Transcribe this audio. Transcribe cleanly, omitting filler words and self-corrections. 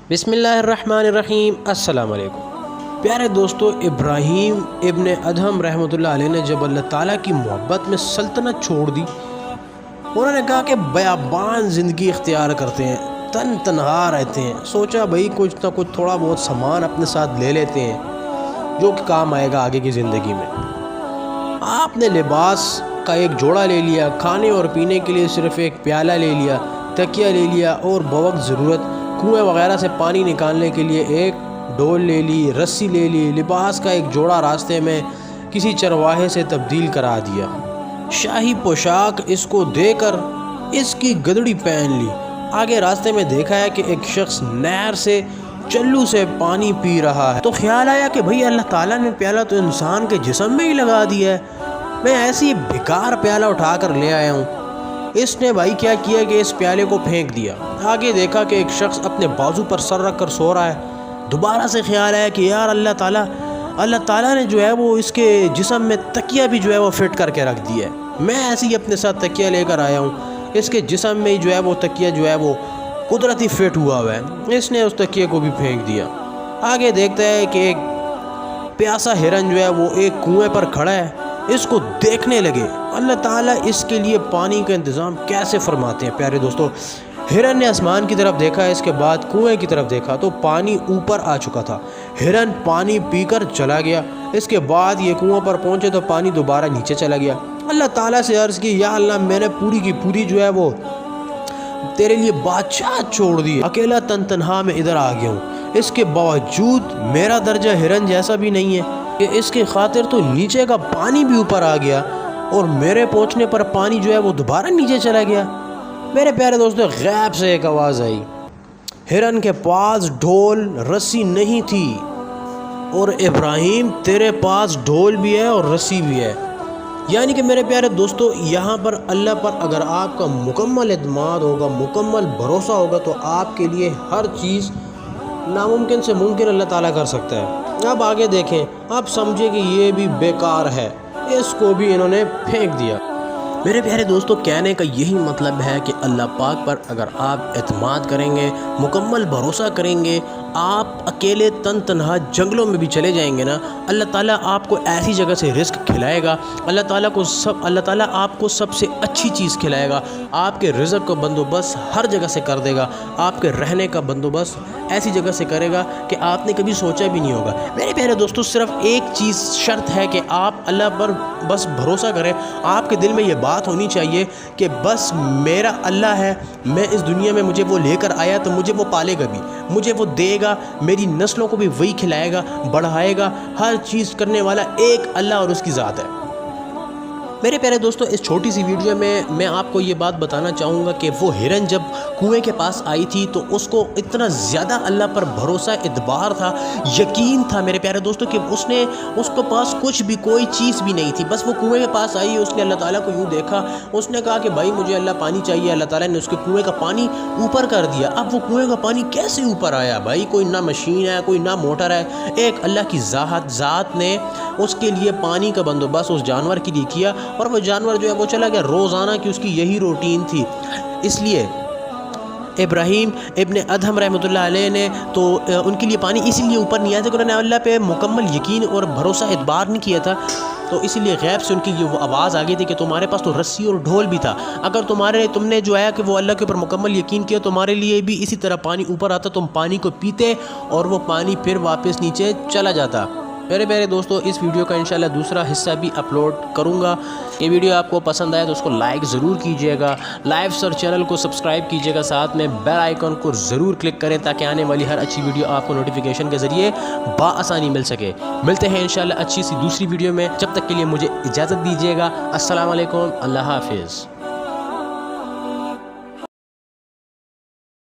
बिस्मिल्लाहिर्रहमानिर्रहीम। अस्सलाम वालेकुम प्यारे दोस्तों, इब्राहिम इब्ने अधम रहमतुल्लाह अलैह ने जब अल्लाह ताला की मोहब्बत में सल्तनत छोड़ दी, उन्होंने कहा कि बयाबान ज़िंदगी इख्तियार करते हैं, तन्हा रहते हैं। सोचा भाई कुछ ना कुछ थोड़ा बहुत सामान अपने साथ ले लेते हैं जो कि काम आएगा आगे की ज़िंदगी में। आपने लिबास का एक जोड़ा ले लिया, खाने और पीने के लिए सिर्फ़ एक प्याला ले लिया, तकिया ले लिया और बवक्त ज़रूरत कुएँ वग़ैरह से पानी निकालने के लिए एक डोल ले ली, रस्सी ले ली। लिबास का एक जोड़ा रास्ते में किसी चरवाहे से तब्दील करा दिया। शाही पोशाक इसको देकर इसकी गदड़ी पहन ली। आगे रास्ते में देखा है कि एक शख्स नहर से चल्लू से पानी पी रहा है, तो ख्याल आया कि भाई अल्लाह ताला ने प्याला तो इंसान के जिस्म में ही लगा दिया है, मैं ऐसी बेकार प्याला उठा कर ले आया हूँ। इसने भाई क्या किया कि इस प्याले को फेंक दिया। आगे देखा कि एक शख्स अपने बाजू पर सर रख कर सो रहा है। दोबारा से ख्याल आया कि यार अल्लाह ताला ने जो है वो इसके जिस्म में तकिया भी जो है वो फिट करके रख दिया है। मैं ऐसे ही अपने साथ तकिया लेकर आया हूँ, इसके जिस्म में जो है वो तकिया जो है वो कुदरती फिट हुआ हुआ है। इसने उस तकिए को भी फेंक दिया। आगे देखता है कि एक प्यासा हिरन जो है वो एक कुएँ पर खड़ा है। इसको देखने लगे अल्लाह ताला इसके लिए पानी का इंतज़ाम कैसे फरमाते हैं। प्यारे दोस्तों, हिरन ने आसमान की तरफ देखा, इसके बाद कुएं की तरफ देखा तो पानी ऊपर आ चुका था। हिरन पानी पीकर चला गया। इसके बाद ये कुआं पर पहुंचे तो पानी दोबारा नीचे चला गया। अल्लाह ताला से अर्ज़ की, या अल्लाह मैंने पूरी की पूरी जो है वो तेरे लिए बादशाह छोड़ दी, अकेला तन्हा में इधर आ गया हूँ। इसके बावजूद मेरा दर्जा हिरन जैसा भी नहीं है कि इसके खातिर तो नीचे का पानी भी ऊपर आ गया और मेरे पहुंचने पर पानी जो है वो दोबारा नीचे चला गया। मेरे प्यारे दोस्तों, गैब से एक आवाज़ आई। हिरन के पास ढोल रस्सी नहीं थी और इब्राहिम तेरे पास ढोल भी है और रस्सी भी है। यानी कि मेरे प्यारे दोस्तों, यहाँ पर अल्लाह पर अगर आपका मुकम्मल एतमाद होगा, मुकम्मल भरोसा होगा तो आपके लिए हर चीज़ नामुमकिन से मुमकिन अल्लाह ताला कर सकता है। अब आगे देखें, आप समझे कि ये भी बेकार है, इसको भी इन्होंने फेंक दिया। मेरे प्यारे दोस्तों, कहने का यही मतलब है कि अल्लाह पाक पर अगर आप एतमाद करेंगे, मुकम्मल भरोसा करेंगे, आप अकेले तन्हा जंगलों में भी चले जाएंगे ना, अल्लाह ताला आपको ऐसी जगह से रिस्क खिलाएगा। अल्लाह ताला आपको सबसे अच्छी चीज़ खिलाएगा। आपके रिज़्क़ का बंदोबस्त हर जगह से कर देगा। आपके रहने का बंदोबस्त ऐसी जगह से करेगा कि आपने कभी सोचा भी नहीं होगा। मेरे प्यारे दोस्तों, सिर्फ एक चीज़ शर्त है कि आप अल्लाह पर बस भरोसा करें। आपके दिल में ये बात होनी चाहिए कि बस मेरा अल्लाह है, मैं इस दुनिया में मुझे वो लेकर आया तो मुझे वो पालेगा भी, मुझे वो देगा, मेरी नस्लों को भी वही खिलाएगा, बढ़ाएगा। हर चीज़ करने वाला एक अल्लाह और उसकी ज़ात है। मेरे प्यारे दोस्तों, इस छोटी सी वीडियो में मैं आपको ये बात बताना चाहूँगा कि वो हिरन जब कुएं के पास आई थी तो उसको इतना ज़्यादा अल्लाह पर भरोसा, इतबार था, यकीन था मेरे प्यारे दोस्तों कि उसके पास कुछ भी कोई चीज़ भी नहीं थी। बस वो कुएं के पास आई, उसने अल्लाह ताला को यूँ देखा, उसने कहा कि भाई मुझे अल्लाह पानी चाहिए। अल्लाह ताला ने उसके कुएं का पानी ऊपर कर दिया। अब वो कुएं का पानी कैसे ऊपर आया भाई? कोई ना मशीन है, कोई ना मोटर है, एक अल्लाह की ज़ात ने उसके लिए पानी का बंदोबस्त उस जानवर के लिए किया और वो जानवर जो है वो चला गया। रोज़ाना की उसकी यही रूटीन थी। इसलिए इब्राहिम इब्ने अधम रहमतुल्लाह अलैह ने तो उनके लिए पानी इसीलिए ऊपर नहीं आया था कि उन्होंने अल्लाह पे मुकम्मल यकीन और भरोसा एतबार नहीं किया था। तो इसीलिए गैब से उनकी ये वो आवाज़ आ गई थी कि तुम्हारे पास तो रस्सी और ढोल भी था। अगर तुमने जो है कि वो अल्लाह के ऊपर मुकम्मल यकीन किया, तुम्हारे लिए भी इसी तरह पानी ऊपर आता, तुम पानी को पीते और वो पानी फिर वापस नीचे चला जाता। मेरे प्यारे दोस्तों, इस वीडियो का इंशाल्लाह दूसरा हिस्सा भी अपलोड करूँगा। ये वीडियो आपको पसंद आया तो उसको लाइक ज़रूर कीजिएगा, लाइव सर चैनल को सब्सक्राइब कीजिएगा, साथ में बेल आइकन को ज़रूर क्लिक करें ताकि आने वाली हर अच्छी वीडियो आपको नोटिफिकेशन के ज़रिए बआसानी मिल सके। मिलते हैं इंशाल्लाह अच्छी सी दूसरी वीडियो में। जब तक के लिए मुझे इजाज़त दीजिएगा। अस्सलाम वालेकुम, अल्लाह हाफिज़।